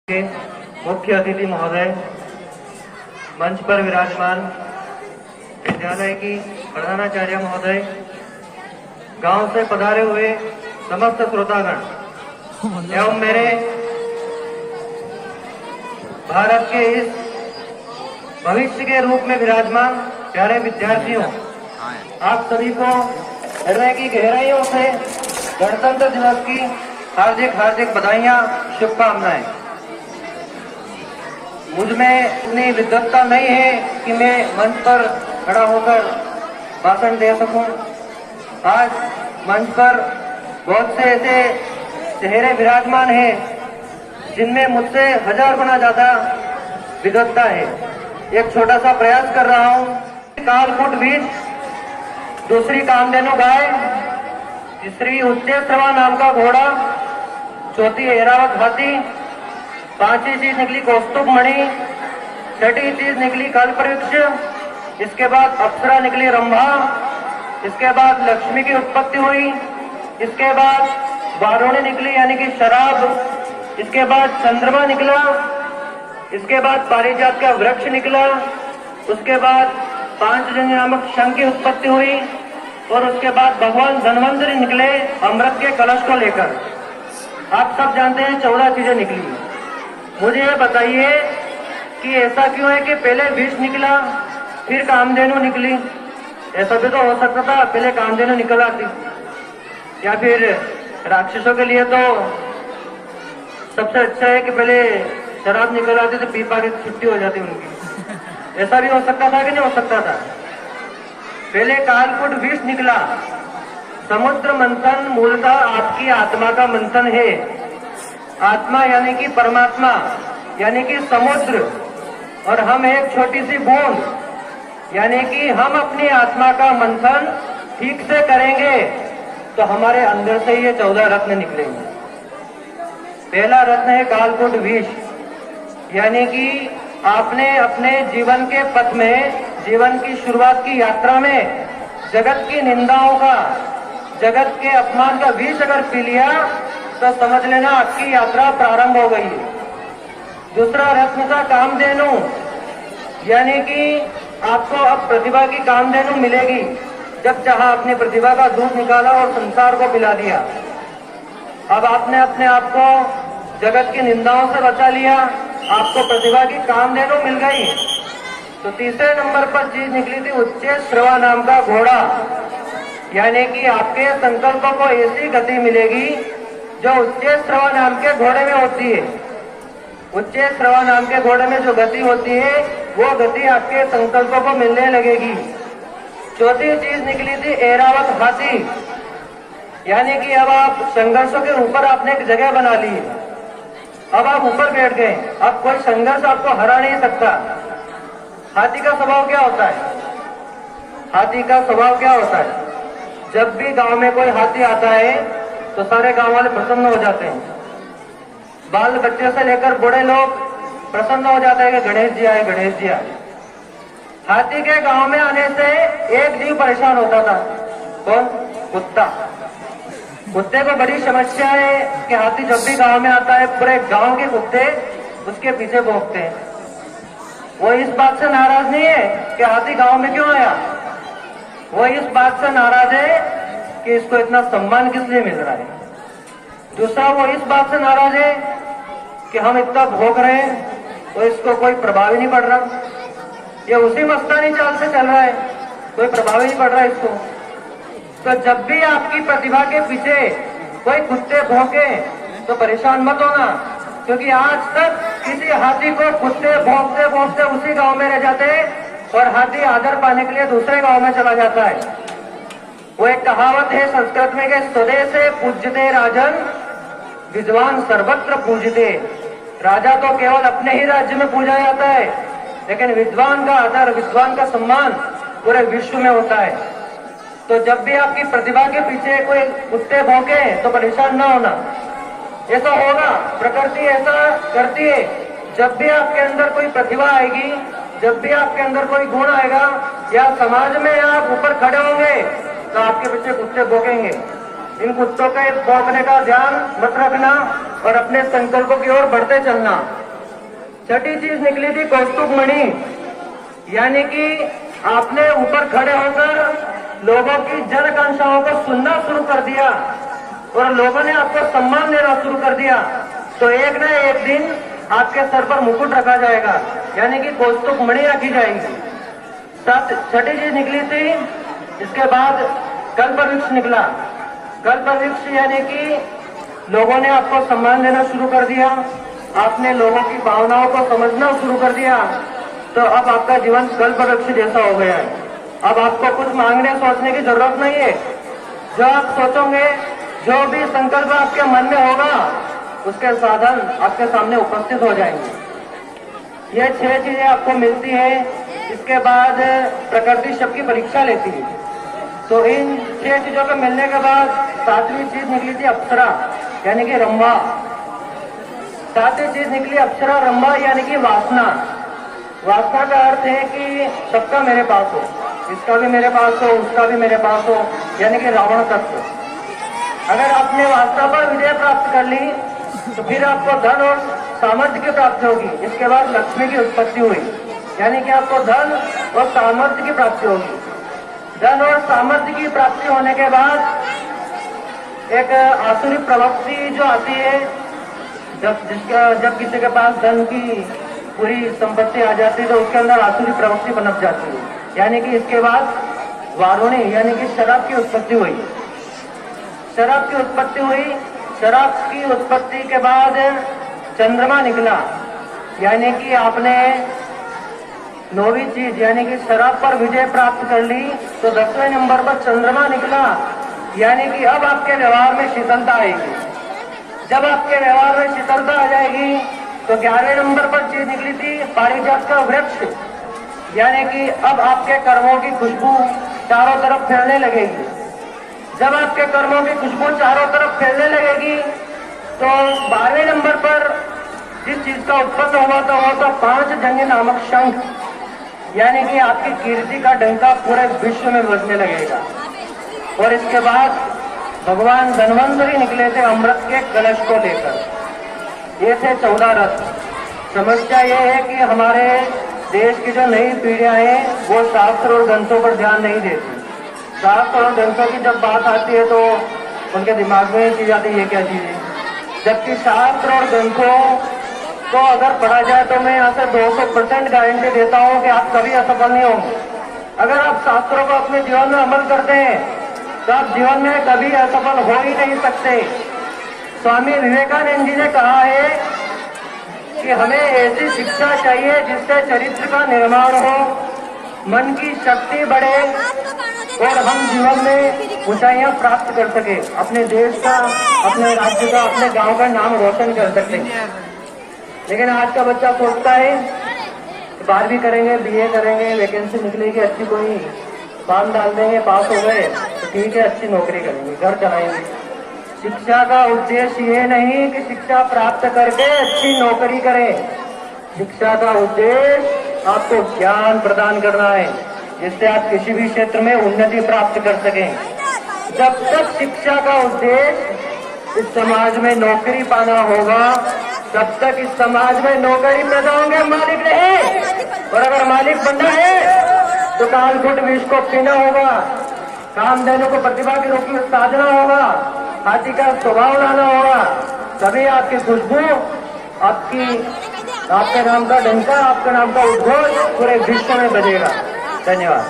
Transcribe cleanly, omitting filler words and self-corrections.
के मुख्य अतिथि महोदय, मंच पर विराजमान विद्यालय की प्रधानाचार्य महोदय, गांव से पधारे हुए समस्त श्रोतागण एवं मेरे भारत के इस भविष्य के रूप में विराजमान प्यारे विद्यार्थियों, आप सभी को हृदय की गहराइयों से गणतंत्र दिवस की हार्दिक हार्दिक बधाइयां, शुभकामनाएं। मुझ में इतनी विद्वत्ता नहीं है कि मैं मंच पर खड़ा होकर भाषण दे सकूं। आज मंच पर बहुत से ऐसे चेहरे विराजमान हैं जिनमें मुझसे 1000 गुना ज्यादा विद्वत्ता है। एक छोटा सा प्रयास कर रहा हूं। कालकूट बीज, दूसरी कामधेनु गाय, तीसरी उच्चैश्रवा नाम का घोड़ा, चौथी ऐरावत हाथी, पांचवी चीज निकली कौस्तुभ मणि, छठी चीज निकली कल्पवृक्ष, इसके बाद अप्सरा निकली रंभा, इसके बाद लक्ष्मी की उत्पत्ति हुई, इसके बाद वारुणी निकली यानी कि शराब, इसके बाद चंद्रमा निकला, इसके बाद पारिजात का वृक्ष निकला, उसके बाद पांचजन्य नामक शंख की उत्पत्ति हुई और उसके बाद भगवान धन्वंतरी निकले अमृत के कलश को लेकर। आप सब जानते हैं 14 चीजें निकली। मुझे ये बताइए कि ऐसा क्यों है कि पहले विष निकला फिर कामधेनु निकली? ऐसा भी तो हो सकता था पहले कामधेनु निकल आती, या फिर राक्षसों के लिए तो सबसे अच्छा है कि पहले शराब निकल आती तो पी पा के छुट्टी हो जाती उनकी। ऐसा भी हो सकता था कि नहीं हो सकता था? पहले कालकूट विष निकला। समुद्र मंथन मूलतः आपकी आत्मा का मंथन है। आत्मा यानी कि परमात्मा यानी कि समुद्र, और हम एक छोटी सी बूंद, यानी कि हम अपनी आत्मा का मंथन ठीक से करेंगे तो हमारे अंदर से ये 14 रत्न निकलेंगे। पहला रत्न है कालकूट विष, यानी कि आपने अपने जीवन के पथ में, जीवन की शुरुआत की यात्रा में जगत की निंदाओं का, जगत के अपमान का विष अगर पी लिया तो समझ लेना आपकी यात्रा प्रारंभ हो गई है। दूसरा रत्न था कामधेनु, यानी कि आपको अब प्रतिभा की कामधेनु मिलेगी। जब चाहा अपनी प्रतिभा का दूध निकाला और संसार को पिला दिया। अब आपने अपने आप को जगत की निंदाओं से बचा लिया, आपको प्रतिभा की कामधेनु मिल गई। तो तीसरे नंबर पर चीज निकली थी उच्चैश्रवा नाम का घोड़ा, यानी कि आपके संकल्पों को ऐसी गति मिलेगी जो उच्चैश्रवा नाम के घोड़े में होती है। उच्चैश्रवा नाम के घोड़े में जो गति होती है वो गति आपके संकल्पों को मिलने लगेगी। चौथी चीज निकली थी ऐरावत हाथी, यानी कि अब आप संघर्षों के ऊपर आपने एक जगह बना ली है। अब आप ऊपर बैठ गए, अब कोई संघर्ष आपको हरा नहीं सकता। हाथी का स्वभाव क्या होता है? हाथी का स्वभाव क्या होता है? जब भी गांव में कोई हाथी आता है तो सारे गांव वाले प्रसन्न हो जाते हैं। बाल बच्चे से लेकर बूढ़े लोग प्रसन्न हो जाते हैं कि गणेश जी आए, गणेश जी आए। हाथी के गांव में आने से एक जीव परेशान होता था। कौन? कुत्ता। कुत्ते को बड़ी समस्या है कि हाथी जब भी गांव में आता है पूरे गांव के कुत्ते उसके पीछे भौंकते हैं। वो इस बात से नाराज नहीं है कि हाथी गांव में क्यों आया, वो इस बात से नाराज है कि इसको इतना सम्मान किस लिए मिल रहा है। दूसरा, वो इस बात से नाराज है कि हम इतना भोग रहे हैं तो इसको कोई प्रभाव ही नहीं पड़ रहा। ये उसी मस्तानी चाल से चल रहा है, कोई प्रभाव ही नहीं पड़ रहा है इसको। तो जब भी आपकी प्रतिभा के पीछे कोई कुत्ते भौंके तो परेशान मत होना, क्योंकि आज तक किसी हाथी को कुत्ते भौंकते भौंकते उसी गांव में रह जाते और हाथी आदर पाने के लिए दूसरे गांव में चला जाता है। वो एक कहावत है संस्कृत में कि स्वदेशे पूज्यते राजन, विद्वान सर्वत्र पूजते। राजा तो केवल अपने ही राज्य में पूजा जाता है, लेकिन विद्वान का आदर, विद्वान का सम्मान पूरे विश्व में होता है। तो जब भी आपकी प्रतिभा के पीछे कोई कुत्ते भौंके तो परेशान ना होना। ऐसा होगा, प्रकृति ऐसा करती है। जब भी आपके अंदर कोई प्रतिभा आएगी, जब भी आपके अंदर कोई गुण आएगा या समाज में आप ऊपर खड़े होंगे तो आपके पीछे कुत्ते भौंकेंगे। इन कुत्तों के भौंकने का ध्यान मत रखना और अपने संकल्पों की ओर बढ़ते चलना। छठी चीज निकली थी कौस्तुभ मणि, यानी कि आपने ऊपर खड़े होकर लोगों की जन आकांक्षाओं को सुनना शुरू कर दिया और लोगों ने आपको सम्मान देना शुरू कर दिया, तो एक न एक दिन आपके सर पर मुकुट रखा जाएगा, यानी कि कौस्तुभ मणि रखी जाएगी। छठी चीज निकली थी, इसके बाद कल्प वृक्ष निकला। कल्प वृक्ष यानी कि लोगों ने आपको सम्मान देना शुरू कर दिया, आपने लोगों की भावनाओं को समझना शुरू कर दिया, तो अब आपका जीवन कल्प वृक्ष जैसा हो गया है। अब आपको कुछ मांगने सोचने की जरूरत नहीं है। जो आप सोचोगे, जो भी संकल्प आपके मन में होगा, उसके साधन आपके सामने उपस्थित हो जाएंगे। ये 6 चीजें आपको मिलती है। इसके बाद प्रकृति सबकी परीक्षा लेती है। तो इन 6 चीजों के मिलने के बाद 7वीं चीज निकली थी अप्सरा, यानी कि रंभा। 7वीं चीज निकली अप्सरा रंभा, यानी कि वासना। वासना का अर्थ है कि सबका मेरे पास हो, इसका भी मेरे पास हो, उसका भी मेरे पास हो, यानी कि रावण तत्व। अगर आपने वासना पर विजय प्राप्त कर ली तो फिर आपको धन और सामर्थ्य की प्राप्ति होगी। इसके बाद लक्ष्मी की उत्पत्ति हुई, यानी कि आपको धन और सामर्थ्य की प्राप्ति होगी। धन और सामर्थ्य की प्राप्ति होने के बाद एक आसुरी प्रवृत्ति जो आती है, जब किसी के पास धन की पूरी संपत्ति आ जाती है तो उसके अंदर आसुरी प्रवृत्ति पनप जाती है, यानी कि इसके बाद वारुणी यानी कि शराब की उत्पत्ति हुई। शराब की उत्पत्ति हुई। शराब की उत्पत्ति के बाद चंद्रमा निकला, यानी कि आपने 9वीं चीज यानी कि शराब पर विजय प्राप्त कर ली, तो 10वें नंबर पर चंद्रमा निकला, यानी कि अब आपके व्यवहार में शीतलता आएगी। जब आपके व्यवहार में शीतलता आ जाएगी तो 11वें नंबर पर चीज निकली थी पारिजात का वृक्ष, यानी कि अब आपके कर्मों की खुशबू चारों तरफ फैलने लगेगी। जब आपके कर्मों की खुशबू चारों तरफ फैलने लगेगी तो 12वें नंबर पर जिस चीज का उत्पन्न हुआ था वो था 5 जंग नामक शंख, यानी कि आपकी कीर्ति का डंका पूरे विश्व में बजने लगेगा। और इसके बाद भगवान धन्वंतरी निकले थे अमृत के कलश को लेकर। ये थे 14 रथ। समस्या ये है कि हमारे देश की जो नई पीढ़ियां हैं वो शास्त्र और ग्रंथों पर ध्यान नहीं देती। शास्त्र और ग्रंथों की जब बात आती है तो उनके दिमाग में ये चीज आती है, ये क्या चीज है। जबकि शास्त्र और ग्रंथों को अगर पढ़ा जाए तो मैं यहाँ से 200% गारंटी देता हूँ कि आप कभी असफल नहीं होंगे। अगर आप शास्त्रों को अपने जीवन में अमल करते हैं तो आप जीवन में कभी असफल हो ही नहीं सकते। स्वामी विवेकानंद जी ने कहा है कि हमें ऐसी शिक्षा चाहिए जिससे चरित्र का निर्माण हो, मन की शक्ति बढ़े और हम जीवन में ऊंचाइयां प्राप्त कर सके, अपने देश का, अपने राज्य का, अपने गांव का नाम रोशन कर सकते। लेकिन आज का बच्चा सोचता है 12वीं करेंगे, BA करेंगे, वैकेंसी निकलेगी अच्छी, कोई फॉर्म डाल देंगे, पास हो गए तो ठीक है, अच्छी नौकरी करेंगे, घर चलाएंगे। शिक्षा का उद्देश्य ये नहीं कि शिक्षा प्राप्त करके अच्छी नौकरी करें। शिक्षा का उद्देश्य आपको ज्ञान प्रदान करना है जिससे आप किसी भी क्षेत्र में उन्नति प्राप्त कर सकें। जब तक शिक्षा का उद्देश्य इस समाज में नौकरी पाना होगा तब तक इस समाज में नौकरी पैदा होंगे, मालिक नहीं। और अगर मालिक बनना है तो कालकूट विष को पीना होगा, कामधेनु को प्रतिभा के रूप में साधना होगा, हाथी का स्वभाव लाना होगा, तभी आपकी खुशबू, आपके नाम का डंका, आपके नाम का उद्घोष पूरे विश्व में बजेगा। धन्यवाद।